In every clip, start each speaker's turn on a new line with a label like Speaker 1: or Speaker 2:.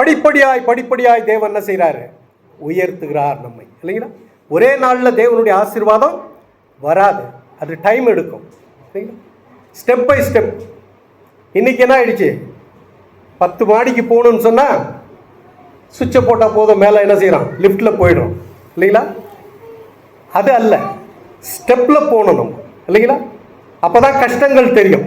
Speaker 1: படிப்படியாய் தேவன் என்ன செய்கிறாரு? உயர்த்துகிறார் நம்மை, இல்லைங்களா? ஒரே நாளில் தேவனுடைய ஆசீர்வாதம் வராது, அது டைம் எடுக்கும், இல்லைங்களா? Step by step. இன்னைக்கு என்ன ஆயிடுச்சு? 10 மாடிக்கு போகணும்னு சொன்னால் சுவிட்சை போட்டால் போதும், மேலே என்ன செய்யறோம்? லிஃப்டில் போயிடும், இல்லைங்களா? அது அல்ல, ஸ்டெப்பில் போகணும் நம்ம, இல்லைங்களா? அப்போ தான் கஷ்டங்கள் தெரியும்.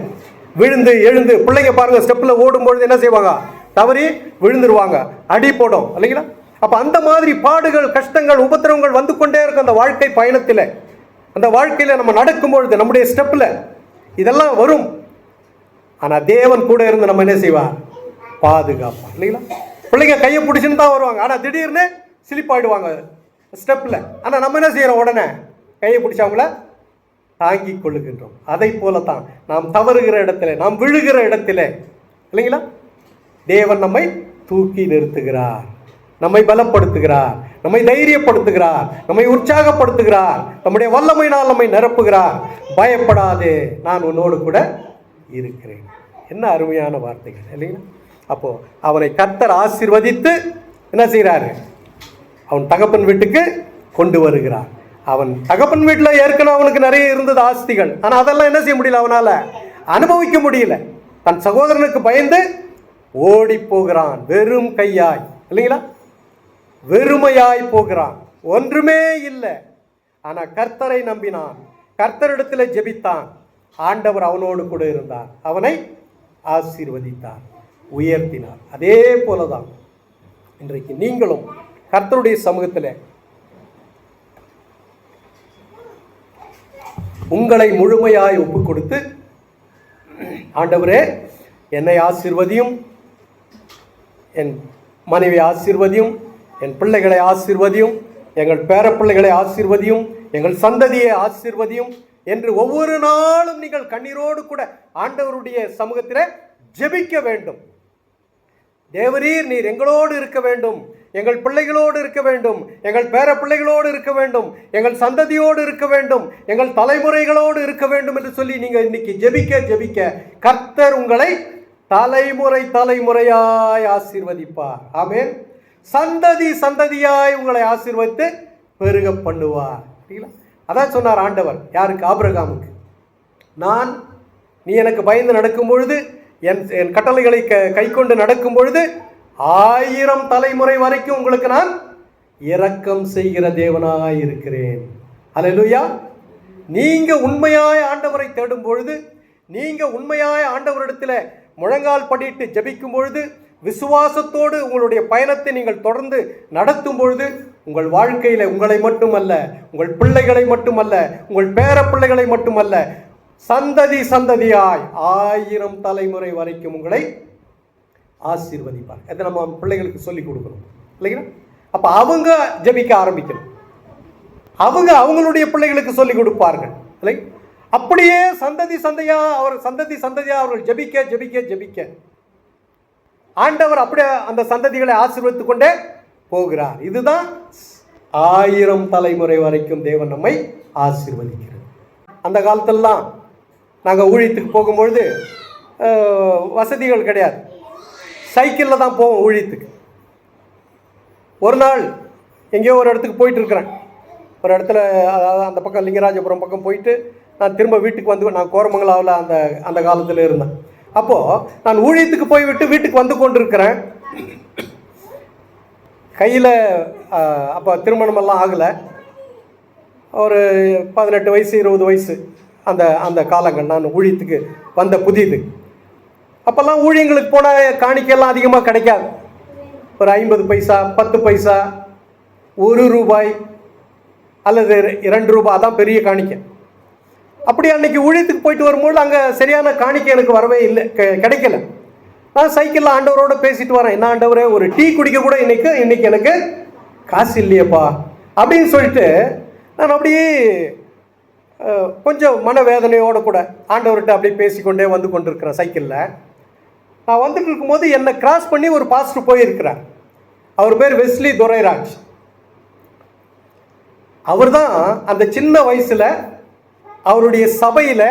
Speaker 1: விழுந்து எழுந்து பிள்ளைங்க பாருங்க, ஸ்டெப்பில் ஓடும்பொழுது என்ன செய்வாங்க? தவறி விழுந்துருவாங்க, அடி போடும், இல்லைங்களா? அப்போ அந்த மாதிரி பாடுகள், கஷ்டங்கள், உபத்திரவங்கள் வந்து கொண்டே இருக்கும் அந்த வாழ்க்கை பயணத்தில். அந்த வாழ்க்கையில் நம்ம நடக்கும்பொழுது நம்முடைய ஸ்டெப்பில் இதெல்லாம் வரும். ஆனால் தேவன் கூட இருந்து நம்ம என்ன செய்வார்? பாதுகாப்பார், இல்லைங்களா? பிள்ளைங்க கையை பிடிச்சின்னு தான் வருவாங்க, ஆனால் திடீர்னு ஸ்லிப் ஆகிடுவாங்க ஸ்டெப்பில். ஆனால் நம்ம என்ன செய்கிறோம்? உடனே கையை பிடிச்சவங்கள தாங்கி கொள்ளுகின்றோம். அதை போல தான் நாம் தவறுகிற இடத்துல, நாம் விழுகிற இடத்துல, இல்லைங்களா, தேவன் நம்மை தூக்கி நிறுத்துகிறார், நம்மை பலப்படுத்துகிறார், நம்மை தைரியப்படுத்துகிறார், நம்மை உற்சாகப்படுத்துகிறார், நம்முடைய வல்லமையினால் நம்மை நிரப்புகிறார். பயப்படாதே, நான் உன்னோடு கூட இருக்கிறேன். என்ன அருமையான வார்த்தைகள், இல்லைங்களா? அப்போ அவனை கர்த்தர் ஆசீர்வதித்து என்ன செய்கிறாரு? அவன் தகப்பன் வீட்டுக்கு கொண்டு வருகிறார். அவன் தகப்பன் வீட்டில் ஏற்கனவே அவனுக்கு நிறைய இருந்தது ஆஸ்திகள், ஆனால் அதெல்லாம் என்ன செய்ய முடியல, அவனால் அனுபவிக்க முடியல. தன் சகோதரனுக்கு பயந்து ஓடி போகிறான், வெறும் கையாய், இல்லைங்களா? வெறுமையாய் போகிறான், ஒன்றுமே இல்லை. ஆனால் கர்த்தரை நம்பினான், கர்த்தரிடத்தில் ஜெபித்தான், ஆண்டவர் அவனோடு கூட இருந்தார், அவனை ஆசீர்வதித்தார், உயர்த்தினார். அதே போலதான் இன்றைக்கு நீங்களும் கர்த்தருடைய சமூகத்தில் உங்களை முழுமையாய் ஒப்பு கொடுத்து, ஆண்டவரே என்னை ஆசீர்வதியும், என் மனைவி ஆசீர்வதியும், என் பிள்ளைகளை ஆசீர்வதியும், எங்கள் பேரப்பிள்ளைகளை ஆசீர்வதியும், எங்கள் சந்ததியை ஆசீர்வதியும் என்று ஒவ்வொரு நாளும் நீங்கள் கண்ணீரோடு கூட ஆண்டவருடைய சமூகத்தில் ஜெபிக்க வேண்டும். தேவரீர், நீர் எங்களோடு இருக்க வேண்டும், எங்கள் பிள்ளைகளோடு இருக்க வேண்டும், எங்கள் பேர பிள்ளைகளோடு இருக்க வேண்டும், எங்கள் சந்ததியோடு இருக்க வேண்டும், எங்கள் தலைமுறைகளோடு இருக்க வேண்டும் என்று சொல்லி நீங்கள் இன்னைக்கு ஜெபிக்க ஜெபிக்க கர்த்தர் உங்களை தலைமுறையாய் ஆசீர்வதிப்பார். ஆமென். சந்ததி சந்ததியாய் உங்களை ஆசீர்வதித்து பெருக பண்ணுவார். அதான் சொன்னார் ஆண்டவர். யாருக்கு? ஆபிரகாமுக்கு. நீ எனக்கு பயந்து நடக்கும் பொழுது, என் கட்டளைகளை கை கொண்டு நடக்கும் பொழுது 1000 தலைமுறை வரைக்கும் உங்களுக்கு நான் இரக்கம் செய்கிற தேவனாய் இருக்கிறேன். அல்லேலூயா. நீங்க உண்மையாய் ஆண்டவரை தேடும் பொழுது, நீங்க உண்மையாய் ஆண்டவரிடத்தில் முழங்கால் படிட்டு ஜெபிக்கும் பொழுது, விசுவாசத்தோடு உங்களுடைய பயணத்தை நீங்கள் தொடர்ந்து நடத்தும் பொழுது, உங்கள் வாழ்க்கையில் உங்களை மட்டுமல்ல, உங்கள் பிள்ளைகளை மட்டுமல்ல, உங்கள் பேர பிள்ளைகளை மட்டுமல்ல, சந்ததி சந்ததியாய் 1000 தலைமுறை வரைக்கும் உங்களை ஆசீர்வதிப்பார். இதை நம்ம பிள்ளைகளுக்கு சொல்லிக் கொடுக்கணும், இல்லைங்களா? அப்போ அவங்க ஜெபிக்க ஆரம்பிக்கணும், அவங்க அவங்களுடைய பிள்ளைகளுக்கு சொல்லிக் கொடுப்பார்கள், இல்லை? அப்படியே சந்ததி சந்தையா அவர்கள் ஜெபிக்க ஜெபிக்க ஜெபிக்க ஆண்டவர் அப்படியே அந்த சந்ததிகளை ஆசீர்வதித்துக் கொண்டே போகிறார். இதுதான் 1000 தலைமுறை வரைக்கும் தேவன் நம்மை ஆசீர்வதிக்கிறது. அந்த காலத்திலலாம் நாங்கள் ஊழியத்துக்கு போகும்பொழுது வசதிகள் கிடையாது, சைக்கிளில் தான் போவோம் ஊழியத்துக்கு. ஒரு நாள் எங்கேயோ ஒரு இடத்துக்கு போயிட்டு இருக்கிறேன், ஒரு இடத்துல, அதாவது அந்த பக்கம் லிங்கராஜபுரம் பக்கம் போயிட்டு நான் திரும்ப வீட்டுக்கு வந்து, நான் கோரமங்கலாவில் அந்த காலத்தில் இருந்தேன். அப்போது நான் ஊழியத்துக்கு போய்விட்டு வீட்டுக்கு வந்து கொண்டிருக்கிறேன். கையில் அப்போ திருமணமெல்லாம் ஆகலை, ஒரு 18 வயசு 20 வயசு அந்த காலங்கள். நான் ஊழியத்துக்கு வந்த புதியது. அப்போல்லாம் ஊழியங்களுக்கு போனால் காணிக்கையெல்லாம் அதிகமாக கிடைக்காது. ஒரு 50 பைசா, 10 பைசா, 1 ரூபாய் அல்லது 2 ரூபாய், அதான் பெரிய காணிக்கை. அப்படி அன்னைக்கு ஊழியத்துக்கு போயிட்டு வரும்போது அங்கே சரியான காணிக்கை எனக்கு வரவே இல்லை, கிடைக்கல. நான் சைக்கிளில் ஆண்டவரோடு பேசிட்டு வரேன். என்ன ஆண்டவரே, ஒரு டீ குடிக்க கூட இன்னைக்கு எனக்கு காசு இல்லையப்பா அப்படின்னு சொல்லிட்டு நான் அப்படியே கொஞ்சம் மனவேதனையோடு கூட ஆண்டவர்கிட்ட அப்படியே பேசிக்கொண்டே வந்து கொண்டிருக்கிறேன். சைக்கிளில் நான் வந்துட்டு இருக்கும்போது என்னை கிராஸ் பண்ணி ஒரு பாஸ்டர் போயிருக்கிறார். அவர் பேர் வெஸ்லி துரைராஜ். அவர் தான் அந்த சின்ன வயசில் அவருடைய சபையில்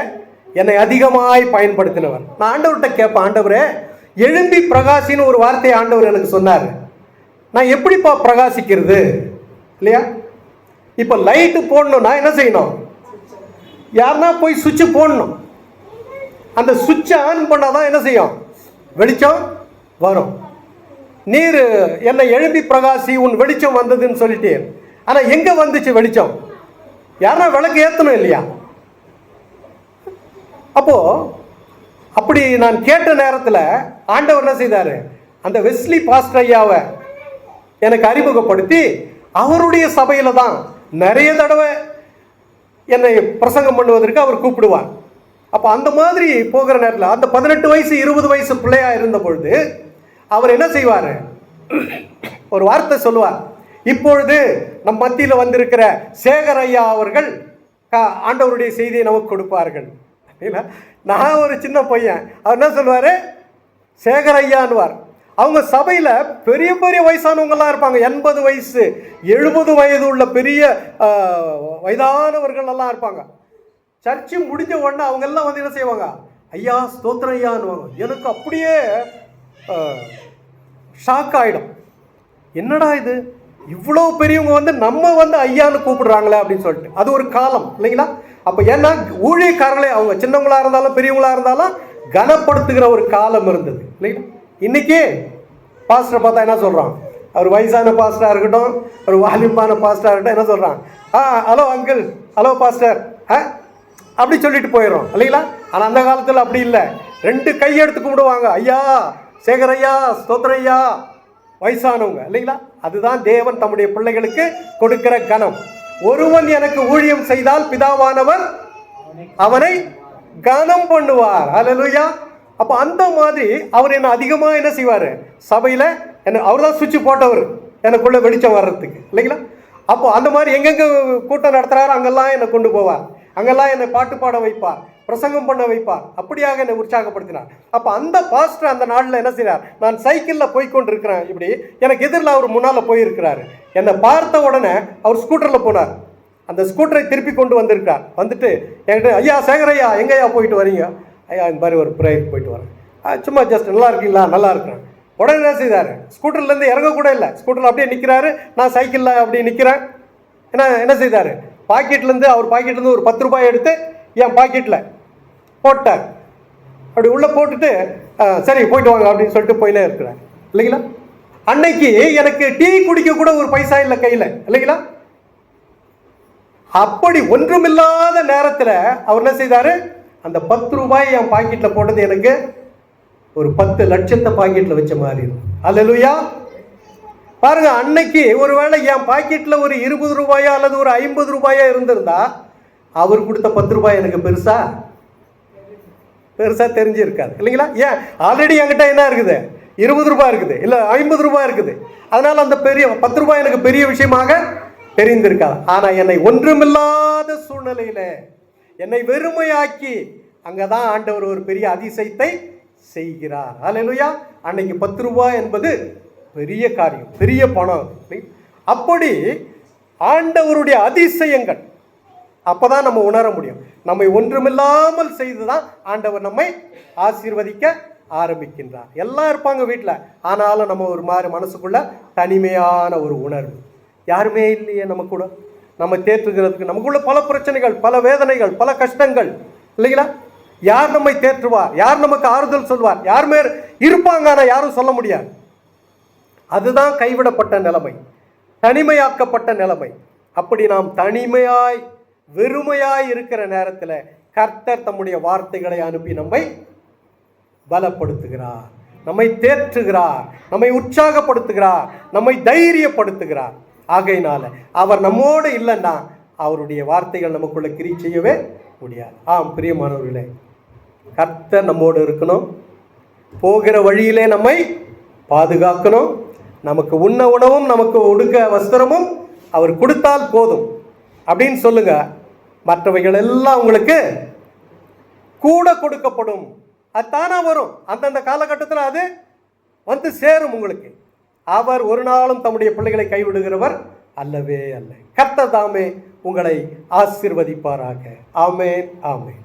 Speaker 1: என்னை அதிகமாய் பயன்படுத்தினவர். நான் ஆண்டவர்கிட்ட கேட்பேன், ஆண்டவரே எழும்பி பிரகாசின்னு ஒரு வார்த்தையை ஆண்டவர் எனக்கு சொன்னார். நான் எப்படிப்பா பிரகாசிக்கிறது இல்லையா? இப்போ லைட்டு போடணும்னா என்ன செய்யணும்? யாருன்னா போய் சுவிட்சு போடணும். அந்த சுவிட்சை ஆன் பண்ணாதான் என்ன செய்யும்? வெளிச்சம் வரும். நீர் என்னை எழும்பி பிரகாசி, உன் வெளிச்சம் வந்ததுன்னு சொல்லிட்டு, ஆனால் எங்கே வந்துச்சு வெளிச்சம்? யாரா விளக்கு ஏற்றணும் இல்லையா? அப்போ அப்படி நான் கேட்ட நேரத்தில் ஆண்டவர் என்ன செய்தார்? அந்த வெஸ்லி பாஸ்டர் ஐயாவை எனக்கு அறிமுகப்படுத்தி அவருடைய சபையில் தான் நிறைய தடவை என்னை பிரசங்கம் பண்ணுவதற்கு அவர் கூப்பிடுவார். அப்போ அந்த மாதிரி போகிற நேரத்தில் அந்த 18 வயசு 20 வயசு பிள்ளையா இருந்த பொழுது அவர் என்ன செய்வார்? ஒரு வார்த்தை சொல்லுவார். இப்பொழுது நம் மத்தியில் வந்திருக்கிற சேகர் ஐயா அவர்கள் ஆண்டவருடைய செய்தியை நமக்கு கொடுப்பார்கள். நான் ஒரு சின்ன பையன், அவர் என்ன சொல்லுவார்? சேகர் ஐயான்னுவார். அவங்க சபையில் பெரிய பெரிய வயசானவங்கெல்லாம் இருப்பாங்க. 80 வயசு 70 வயது உள்ள பெரிய வயதானவர்கள் எல்லாம் இருப்பாங்க. சர்ச்சு முடிஞ்ச உடனே அவங்க எல்லாம் வந்து என்ன செய்வாங்க? ஐயா ஸ்தோத்திரம் ஐயான்னுவாங்க. எனக்கு அப்படியே ஷாக் ஆகிடும். என்னடா இது, இவ்வளோ பெரியவங்க வந்து நம்ம வந்து ஐயான்னு கூப்பிடுறாங்களே அப்படின்னு சொல்லிட்டு. அது ஒரு காலம் இல்லைங்களா? அப்போ ஏன்னா ஊழியக்காரர்களே அவங்க சின்னவங்களா இருந்தாலும் பெரியவங்களா இருந்தாலும் கனப்படுத்துகிற ஒரு காலம் இருந்தது இல்லைங்களா? இன்னைக்கு பாஸ்டரை பார்த்தா என்ன சொல்கிறான்? அவர் வயசான பாஸ்டராக இருக்கட்டும், ஒரு வாலிபான பாஸ்டராக இருக்கட்டும், என்ன சொல்கிறான்? ஹலோ அங்கிள், ஹலோ பாஸ்டர் அப்படி சொல்லிட்டு போயிடும் இல்லைங்களா? ஆனால் அந்த காலத்தில் அப்படி இல்லை. 2 கை எடுத்து கும்பிடுவாங்க. ஐயா சேகர் ஐயா, ஸ்தோத்திர ஐயா, வயசானவங்க இல்லைங்களா? அதுதான் தேவன் தம்முடைய பிள்ளைகளுக்கு கொடுக்கிற கனம். ஒருவன் எனக்கு ஊழியம் செய்தால் பிதாவானவர் அவனை கனம் பண்ணுவார். அல்லேலூயா. அப்போ அந்த மாதிரி அவர் என்ன அதிகமாக என்ன செய்வார்? சபையில் என்ன அவர் தான் சுவிட்ச் போட்டவர் எனக்குள்ள வெளிச்சம் வர்றதுக்கு இல்லைங்களா? அப்போ அந்த மாதிரி எங்கெங்கே கூட்டம் நடத்துகிறாரோ அங்கெல்லாம் என்னை கொண்டு போவார். அங்கெல்லாம் என்னை பாட்டு பாட வைப்பார், பிரசங்கம் பண்ண வைப்பார். அப்படியாக என்னை உற்சாகப்படுத்தினார். அப்போ அந்த பாஸ்டர் அந்த நாளில் என்ன செய்கிறார்? நான் சைக்கிளில் போய்கொண்டு இருக்கிறேன். இப்படி எனக்கு எதிரில் அவர் முன்னால் போயிருக்கிறாரு. என்னை பார்த்த உடனே அவர் ஸ்கூட்டரில் போனார். அந்த ஸ்கூட்டரை திருப்பி கொண்டு வந்திருக்கார். வந்துட்டு என்கிட்ட, ஐயா சேகர் ஐயா எங்கேயா போயிட்டு வரீங்க? ஐயா இந்த மாதிரி ஒரு ப்ரேயருக்கு போயிட்டு வரேன். சும்மா ஜஸ்ட் நல்லா இருக்கீங்களா? நல்லா இருக்கிறேன். உடனே என்ன செய்தார்? ஸ்கூட்டர்லேருந்து இறங்கக்கூட இல்லை, ஸ்கூட்டரில் அப்படியே நிற்கிறாரு. நான் சைக்கிளில் அப்படியே நிற்கிறேன். என்ன செய்தார்? பாக்கெட்லேருந்து அவர் பாக்கெட்லேருந்து ஒரு 10 ரூபாய் எடுத்து என் பாக்கெட்டில் போட்டார். அப்படி உள்ளே போட்டுட்டு சரி போயிட்டு வாங்க அப்படின்னு சொல்லிட்டு போயினே இருக்கிறார் இல்லைங்களா? அன்னைக்கு எனக்கு டீ குடிக்க கூட ஒரு பைசா இல்லை கையில் இல்லைங்களா? அப்படி ஒன்றுமில்லாத நேரத்தில் அவர் என்ன செய்தார்? அந்த 10 ரூபாய் என் பாக்கெட்டில் போட்டது எனக்கு ஒரு 10 லட்சத்தை பாக்கெட்டில் வச்ச மாதிரி இருக்கும். அல்லேலூயா. பாருங்க, அன்னைக்கு ஒருவேளை என் பாக்கெட்டில் ஒரு 20 ரூபாயா அல்லது ஒரு 50 ரூபாயா இருந்திருந்தா அவர் கொடுத்த 10 ரூபாய் எனக்கு பெருசா தெரிஞ்சிருக்காது இல்லைங்களா? ஏன் ஆல்ரெடி என்கிட்ட என்ன இருக்குது? 20 ரூபாய் இருக்குது, இல்லை 50 ரூபாய் இருக்குது. அதனால அந்த பெரிய 10 ரூபாய் எனக்கு பெரிய விஷயமாக தெரிந்திருக்காது. ஆனால் என்னை ஒன்றுமில்லாத சூழ்நிலையில என்னை வெறுமையாக்கி அங்கதான் ஆண்டவர் ஒரு பெரிய அதிசயத்தை செய்கிறார். அல்லேலூயா. அன்னைக்கு 10 ரூபாய் என்பது பெரிய காரியம், பெரிய பணம். அப்படி ஆண்டவருடைய அதிசயங்கள் அப்பதான் நம்ம உணர முடியும். நம்மை ஒன்றுமில்லாமல் செய்துதான் ஆண்டவர் நம்மை ஆசீர்வதிக்க ஆரம்பிக்கின்றார். எல்லாம் இருப்பாங்க வீட்டில், ஆனாலும் நம்ம ஒரு மாதிரி மனசுக்குள்ள தனிமையான ஒரு உணர்வு. யாருமே இல்லையே நம்ம கூட, நம்ம தேற்றுகிறதுக்கு. நமக்குள்ள பல பிரச்சனைகள், பல வேதனைகள், பல கஷ்டங்கள் இல்லைங்களா? யார் நம்மை தேற்றுவார்? யார் நமக்கு ஆறுதல் சொல்வார்? யாருமே இருப்பாங்க, ஆனால் யாரும் சொல்ல முடியாது. அதுதான் கைவிடப்பட்ட நிலைமை, தனிமையாக்கப்பட்ட நிலைமை. அப்படி நாம் தனிமையாய் வெறுமையாய் இருக்கிற நேரத்தில் கர்த்தர் தம்முடைய வார்த்தைகளை அனுப்பி நம்மை பலப்படுத்துகிறார், நம்மை தேற்றுகிறார், நம்மை உற்சாகப்படுத்துகிறார், நம்மை தைரியப்படுத்துகிறார். ஆகையினால அவர் நம்மோடு இல்லைன்னா அவருடைய வார்த்தைகள் நமக்குள்ள கிரியை செய்யவே முடியாது. பிரியமானவர்களே, கர்த்தர் நம்மோடு இருக்கணும், போகிற வழியிலே நம்மை பாதுகாக்கணும். நமக்கு உண்ண உணவும் நமக்கு உடுக்க வஸ்திரமும் அவர் கொடுத்தால் போதும் அப்படின்னு சொல்லுங்க. மற்றவைகள் எல்லாம் உங்களுக்கு கூட கொடுக்கப்படும். அது தானா வரும், அந்தந்த காலகட்டத்தில் அது வந்து சேரும் உங்களுக்கு. அவர் ஒரு நாளும் தம்முடைய பிள்ளைகளை கைவிடுகிறவர் அல்லவே அல்ல. கர்த்தர் தாமே உங்களை ஆசீர்வதிப்பாராக. ஆமென், ஆமென்.